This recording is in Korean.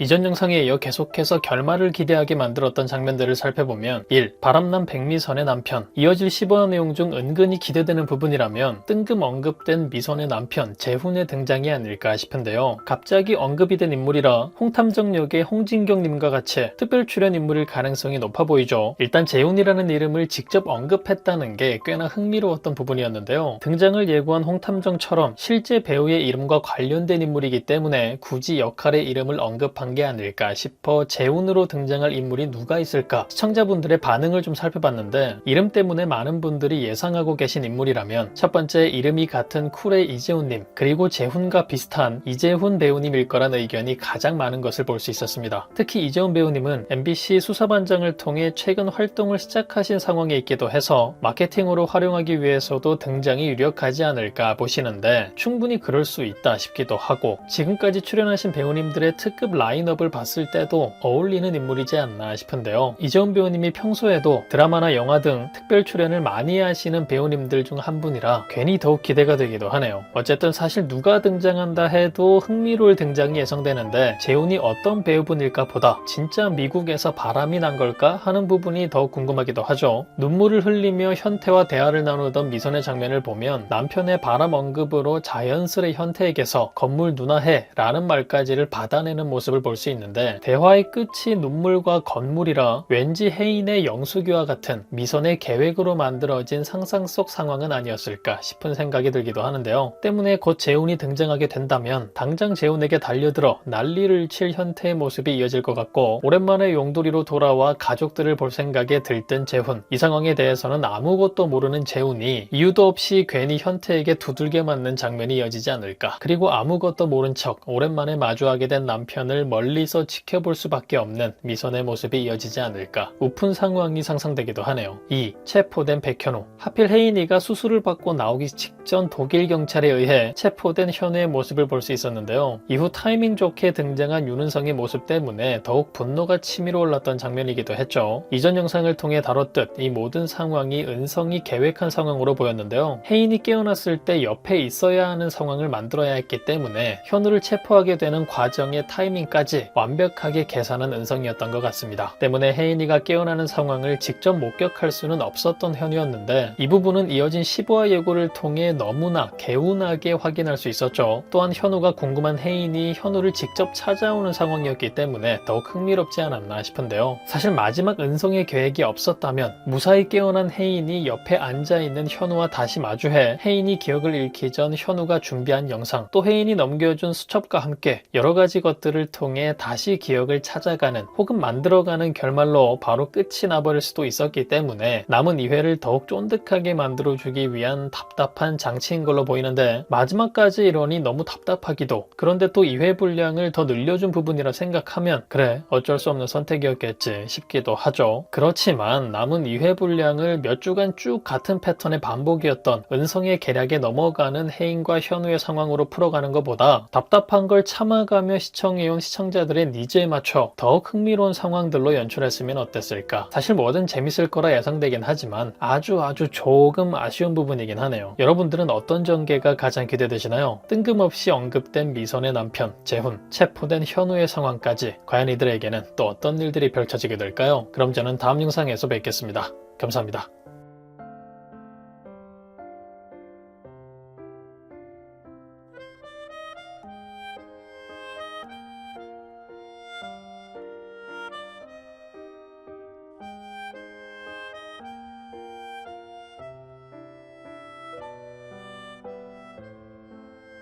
이전 영상에 이어 계속해서 결말을 기대하게 만들었던 장면들을 살펴보면 1. 바람난 백미선의 남편. 이어질 15화 내용 중 은근히 기대되는 부분이라면 뜬금 언급된 미선의 남편 재훈의 등장이 아닐까 싶은데요. 갑자기 언급이 된 인물이라 홍탐정 역의 홍진경님과 같이 특별 출연 인물일 가능성이 높아 보이죠. 일단 재훈이라는 이름을 직접 언급했다는 게 꽤나 흥미로웠던 부분이었는데요. 등장을 예고한 홍탐정처럼 실제 배우의 이름과 관련된 인물이기 때문에 굳이 역할의 이름을 언급한 게 아닐까 싶어 재훈으로 등장할 인물이 누가 있을까 시청자분들의 반응을 좀 살펴봤는데, 이름 때문에 많은 분들이 예상하고 계신 인물이라면 첫 번째, 이름이 같은 쿨의 이재훈님, 그리고 재훈과 비슷한 이재훈 배우님일 거란 의견이 가장 많은 것을 볼 수 있었습니다. 특히 이재훈 배우님은 MBC 수사반장을 통해 최근 활동을 시작하신 상황에 있기도 해서 마케팅으로 활용하기 위해서도 등장이 유력하지 않을까 보시는데, 충분히 그럴 수 있다 싶기도 하고, 지금까지 출연하신 배우님들의 특급 라인업을 봤을 때도 어울리는 인물이지 않나 싶은데요. 이재훈 배우님이 평소에도 드라마나 영화 등 특별 출연을 많이 하시는 배우님들 중 한 분이라 괜히 더욱 기대가 되기도 하네요. 어쨌든 사실 누가 등장한다 해도 흥미로울 등장이 예상되는데, 재훈이 어떤 배우분일까 보다 진짜 미국에서 바람이 난 걸까 하는 부분이 더욱 궁금하기도 하죠. 눈물을 흘리며 현태와 대화를 나누던 미선의 장면을 보면 남편의 바람 언급으로 자연스레 현태에게서 건물 누나해 라는 말까지를 받아내는 모습을 볼 수 있는데, 대화의 끝이 눈물과 건물이라 왠지 혜인의 영숙이와 같은 미선의 계획으로 만들어진 상상 속 상황은 아니었을까 싶은 생각이 들기도 하는데요. 때문에 곧 재훈이 등장하게 된다면 당장 재훈에게 달려들어 난리를 칠 현태의 모습이 이어질 것 같고, 오랜만에 용두리로 돌아와 가족들을 볼 생각에 들뜬 재훈, 이 상황에 대해서는 아무것도 모르는 재훈이 이유도 없이 괜히 현태에게 두들겨 맞는 장면이 이어지지 않을까. 그리고 아무것도 모른 척 오랜만에 마주하게 된 남편을 멀리서 지켜볼 수밖에 없는 미선의 모습이 이어지지 않을까. 우픈 상황이 상상되기도 하네요. 2. 체포된 백현우. 하필 혜인이가 수술을 받고 나오기 직전 독일 경찰에 의해 체포된 현우의 모습을 볼 수 있었는데요. 이후 타이밍 좋게 등장한 윤은성의 모습 때문에 더욱 분노가 치밀어 올랐던 장면이기도 했죠. 이전 영상을 통해 다뤘듯 이 모든 상황이 은성이 계획한 상황으로 보였는데요. 혜인이 깨어났을 때 옆에 있어야 하는 상황을 만들어야 했기 때문에 현우를 체포하게 되는 과정의 타이밍까지 완벽하게 계산한 은성이었던 것 같습니다. 때문에 혜인이가 깨어나는 상황을 직접 목격할 수는 없었던 현우였는데, 이 부분은 이어진 15화 예고를 통해 너무나 개운하게 확인할 수 있었죠. 또한 현우가 궁금한 혜인이 현우를 직접 찾아오는 상황이었기 때문에 더욱 흥미롭지 않았나 싶은데요. 사실 마지막 은성의 계획이 없었다면 무사히 깨어난 혜인이 옆에 앉아있는 현우와 다시 마주해 혜인이 기억을 잃기 전 현우가 준비한 영상, 또 혜인이 넘겨준 수첩과 함께 여러 가지 것들을 통해 다시 기억을 찾아가는 혹은 만들어가는 결말로 바로 끝이 나버릴 수도 있었기 때문에 남은 2회를 더욱 쫀득하게 만들어주기 위한 답답한 장치인 걸로 보이는데, 마지막까지 이러니 너무 답답하기도, 그런데 또 2회 분량을 더 늘려준 부분이라 생각하면 그래 어쩔 수 없는 선택이었겠지 싶기도 하죠. 그렇지만 남은 2회 분량을 몇 주간 쭉 같은 패턴의 반복이었던 은성의 계략에 넘어가는 혜인과 현우의 상황으로 풀어가는 것보다 답답한 걸 참아가며 시청해온 시청자들의 니즈에 맞춰 더욱 흥미로운 상황들로 연출했으면 어땠을까. 사실 뭐든 재밌을 거라 예상되긴 하지만 아주 조금 아쉬운 부분이긴 하네요. 여러분들은 어떤 전개가 가장 기대되시나요? 뜬금없이 언급된 미선의 남편 재훈, 체포된 현우의 상황까지 과연 이들에게는 또 어떤 일들이 펼쳐지게 될까요? 그럼 저는 다음 영상에서 뵙겠습니다. 감사합니다.